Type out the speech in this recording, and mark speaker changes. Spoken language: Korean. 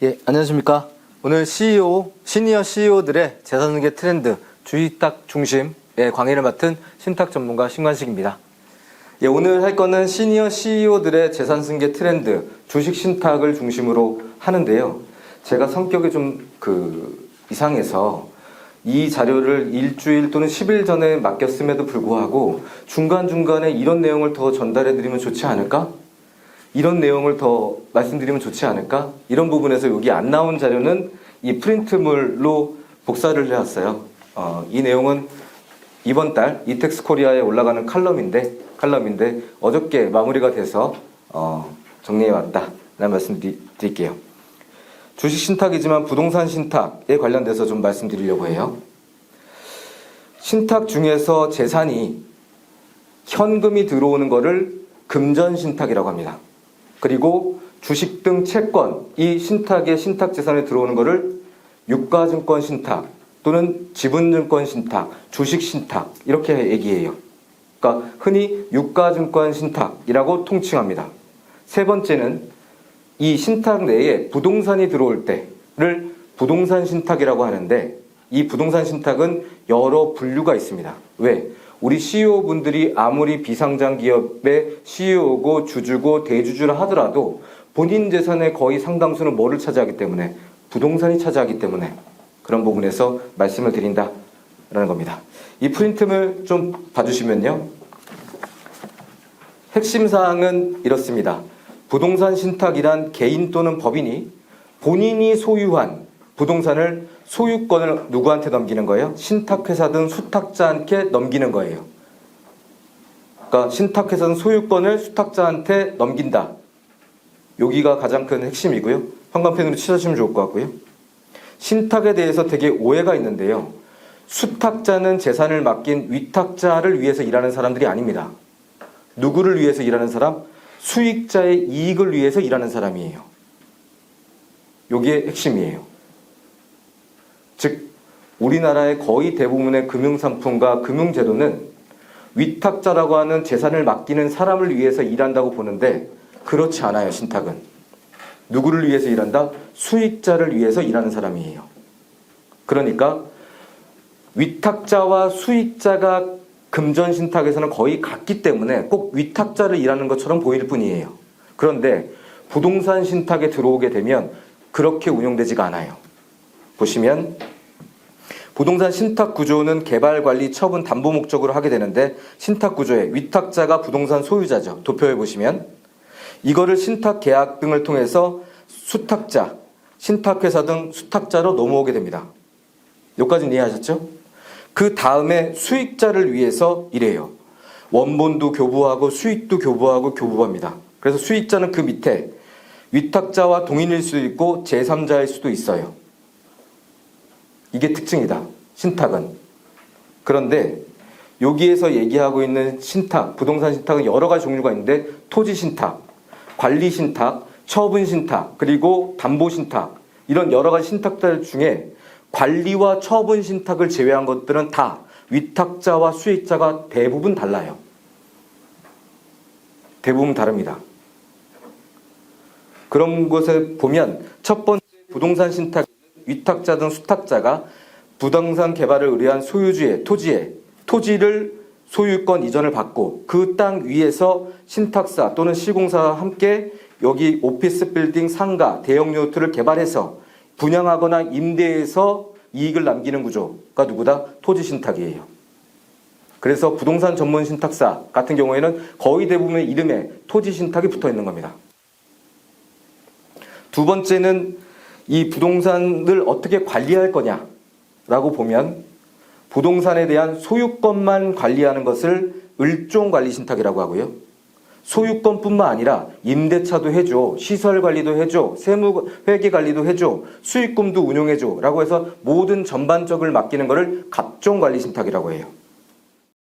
Speaker 1: 예, 안녕하십니까. 오늘 시니어 CEO들의 재산승계 트렌드, 주식탁 중심의 강의를 맡은 신탁 전문가 신관식입니다. 예, 오늘 할 거는 시니어 CEO들의 재산승계 트렌드, 주식 신탁을 중심으로 하는데요. 제가 성격이 좀 이상해서 이 자료를 일주일 또는 10일 전에 맡겼음에도 불구하고 중간중간에 이런 내용을 더 전달해드리면 좋지 않을까? 이런 내용을 더 말씀드리면 좋지 않을까? 이런 부분에서 여기 안 나온 자료는 이 프린트물로 복사를 해왔어요. 이 내용은 이번 달 이텍스 코리아에 올라가는 칼럼인데 어저께 마무리가 돼서 정리해왔다 라는 말씀 드릴게요. 주식 신탁이지만 부동산 신탁에 관련돼서 좀 말씀드리려고 해요. 신탁 중에서 재산이 현금이 들어오는 거를 금전 신탁이라고 합니다. 그리고 주식 등 채권, 이 신탁에 신탁 재산에 들어오는 거를 유가증권 신탁 또는 지분증권 신탁, 주식 신탁 이렇게 얘기해요. 그러니까 흔히 유가증권 신탁이라고 통칭합니다. 세 번째는 이 신탁 내에 부동산이 들어올 때를 부동산 신탁이라고 하는데 이 부동산 신탁은 여러 분류가 있습니다. 왜? 우리 CEO분들이 아무리 비상장 기업의 CEO고 주주고 대주주라 하더라도 본인 재산의 거의 상당수는 뭐를 차지하기 때문에? 부동산이 차지하기 때문에 그런 부분에서 말씀을 드린다라는 겁니다. 이 프린트를 좀 봐주시면요. 핵심 사항은 이렇습니다. 부동산 신탁이란 개인 또는 법인이 본인이 소유한 부동산을 소유권을 누구한테 넘기는 거예요? 신탁회사든 수탁자한테 넘기는 거예요. 그러니까 신탁회사는 소유권을 수탁자한테 넘긴다. 여기가 가장 큰 핵심이고요. 형광펜으로 치셔주시면 좋을 것 같고요. 신탁에 대해서 되게 오해가 있는데요. 수탁자는 재산을 맡긴 위탁자를 위해서 일하는 사람들이 아닙니다. 누구를 위해서 일하는 사람? 수익자의 이익을 위해서 일하는 사람이에요. 여기에 핵심이에요. 즉 우리나라의 거의 대부분의 금융상품과 금융제도는 위탁자라고 하는 재산을 맡기는 사람을 위해서 일한다고 보는데 그렇지 않아요. 신탁은. 누구를 위해서 일한다? 수익자를 위해서 일하는 사람이에요. 그러니까 위탁자와 수익자가 금전신탁에서는 거의 같기 때문에 꼭 위탁자를 일하는 것처럼 보일 뿐이에요. 그런데 부동산 신탁에 들어오게 되면 그렇게 운영되지가 않아요. 보시면 부동산 신탁 구조는 개발, 관리, 처분, 담보 목적으로 하게 되는데 신탁 구조에 위탁자가 부동산 소유자죠. 도표에 보시면 이거를 신탁 계약 등을 통해서 수탁자, 신탁회사 등 수탁자로 넘어오게 됩니다. 여기까지는 이해하셨죠? 그 다음에 수익자를 위해서 일해요. 원본도 교부하고 수익도 교부하고 교부합니다. 그래서 수익자는 그 밑에 위탁자와 동인일 수도 있고 제3자일 수도 있어요. 이게 특징이다. 신탁은. 그런데 여기에서 얘기하고 있는 신탁, 부동산 신탁은 여러 가지 종류가 있는데 토지 신탁, 관리 신탁, 처분 신탁, 그리고 담보 신탁 이런 여러 가지 신탁들 중에 관리와 처분 신탁을 제외한 것들은 다 위탁자와 수익자가 대부분 달라요. 대부분 다릅니다. 그런 것을 보면 첫 번째 부동산 신탁 위탁자 등 수탁자가 부동산 개발을 의뢰한 소유주의 토지를 소유권 이전을 받고 그 땅 위에서 신탁사 또는 시공사와 함께 여기 오피스 빌딩, 상가, 대형 요트를 개발해서 분양하거나 임대해서 이익을 남기는 구조가 누구다? 토지 신탁이에요. 그래서 부동산 전문 신탁사 같은 경우에는 거의 대부분의 이름에 토지 신탁이 붙어 있는 겁니다. 두 번째는 이 부동산을 어떻게 관리할 거냐라고 보면 부동산에 대한 소유권만 관리하는 것을 을종관리신탁이라고 하고요. 소유권뿐만 아니라 임대차도 해줘, 시설관리도 해줘, 세무회계관리도 해줘, 수익금도 운용해줘 라고 해서 모든 전반적을 맡기는 것을 갑종관리신탁이라고 해요.